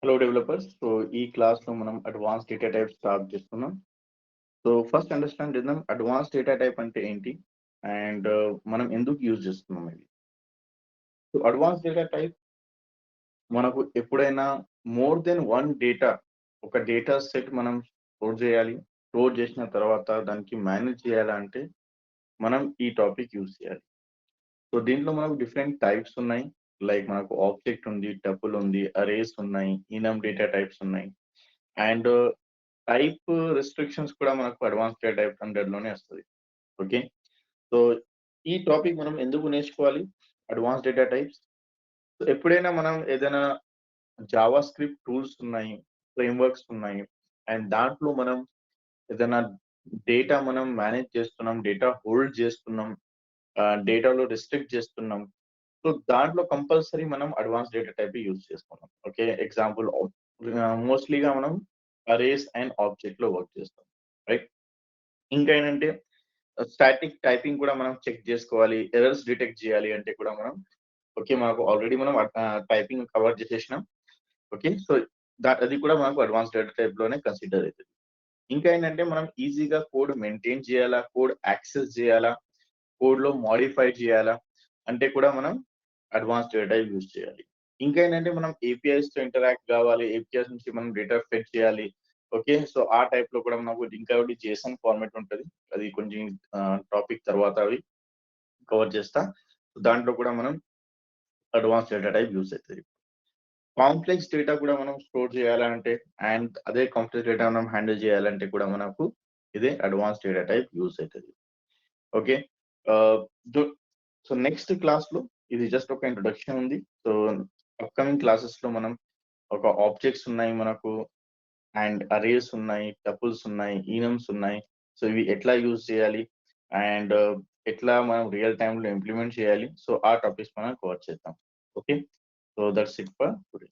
Hello developers. So ఈ క్లాస్లో మనం అడ్వాన్స్ డేటా టైప్ స్టార్ట్ చేస్తున్నాం. సో ఫస్ట్ అండర్స్టాండ్ చేద్దాం అడ్వాన్స్ డేటా టైప్ అంటే ఏంటి అండ్ మనం ఎందుకు యూజ్ చేస్తున్నాం ఇది. సో అడ్వాన్స్ డేటా టైప్ మనకు ఎప్పుడైనా మోర్ దెన్ వన్ డేటా ఒక డేటా సెట్ మనం స్టోర్ చేసిన తర్వాత దానికి మేనేజ్ చేయాలంటే మనం ఈ టాపిక్ యూజ్ చేయాలి. సో దీంట్లో మనకు డిఫరెంట్ టైప్స్ ఉన్నాయి. లైక్ మనకు ఆబ్జెక్ట్ ఉంది, టపుల్ ఉంది, అరేస్ ఉన్నాయి, ఇనమ్ డేటా టైప్స్ ఉన్నాయి అండ్ టైప్ రిస్ట్రిక్షన్స్ కూడా మనకు అడ్వాన్స్ డేటా టైప్ 100 లోనే వస్తది. ఓకే. సో ఈ టాపిక్ మనం ఎందుకు నేర్చుకోవాలి? Advance data types. సో ఎప్పుడైనా మనం ఏదైనా జావా స్క్రిప్ట్ టూల్స్ ఉన్నాయి, ఫ్రేమ్‌వర్క్స్ ఉన్నాయి అండ్ దాంట్లో మనం ఏదైనా డేటా మనం మేనేజ్ చేస్తున్నాం, డేటా హోల్డ్ చేస్తున్నాం, డేటాలో రిస్ట్రిక్ట్ చేస్తున్నాం. సో దాంట్లో కంపల్సరీ మనం అడ్వాన్స్ డేటా టైప్ యూజ్ చేసుకున్నాం. ఓకే. ఎగ్జాంపుల్ మోస్ట్‌లీగా మనం అరేస్ అండ్ ఆబ్జెక్ట్‌లో వర్క్ చేస్తాం. రైట్. ఇంకా ఏంటంటే స్టాటిక్ టైపింగ్ కూడా మనం చెక్ చేసుకోవాలి. ఎర్రర్స్ డిటెక్ట్ చేయాలి అంటే కూడా మనం ఓకే. మనకు ఆల్రెడీ మనం టైపింగ్ కవర్ చేసేసినాం. ఓకే. సో అది కూడా మనకు అడ్వాన్స్ డేటా టైప్‌లోనే కన్సిడర్ అయితది. ఇంకా ఏంటంటే మనం ఈజీగా కోడ్ మెయింటైన్ చేయాలా, కోడ్ యాక్సెస్ చేయాలా, కోడ్‌లో మోడిఫై చేయాలా అంటే కూడా మనం అడ్వాన్స్ డేటా టైప్ యూజ్ చేయాలి. ఇంకా ఏంటంటే మనం ఏపీఐస్‌తో ఇంటరాక్ట్ కావాలి. ఏపీఐస్ నుంచి మనం డేటా ఫెచ్ చేయాలి. ఓకే. సో ఆ టైప్‌లో కూడా మనకు ఇంకా ఒకటి జేసన్ ఫార్మాట్ ఉంటది. అది కొంచెం టాపిక్ తర్వాత అవి కవర్ చేస్తా. దాంట్లో కూడా మనం అడ్వాన్స్ డేటా టైప్ యూజ్ అయితది. కాంప్లెక్స్ డేటా కూడా మనం స్టోర్ చేయాలంటే అండ్ అదే కాంప్లెక్స్ డేటా మనం హ్యాండిల్ చేయాలంటే కూడా మనకు ఇదే అడ్వాన్స్ డేటా టైప్ యూజ్ అయితది. ఓకే. ఆహ్, దు సో నెక్స్ట్ క్లాస్‌లో ఇది జస్ట్ ఒక ఇంట్రొడక్షన్ ఉంది. సో అప్‌కమింగ్ క్లాసెస్‌లో మనం ఒక ఆబ్జెక్ట్స్ ఉన్నాయి మనకు అండ్ అరేస్ ఉన్నాయి, టపుల్స్ ఉన్నాయి, ఈనమ్స్ ఉన్నాయి. సో ఇవి ఎట్లా యూజ్ చేయాలి అండ్ ఎట్లా మనం రియల్ టైమ్‌లో ఇంప్లిమెంట్ చేయాలి. సో ఆ టాపిక్స్ మనం కవర్ చేద్దాం. Okay. So that's it for today.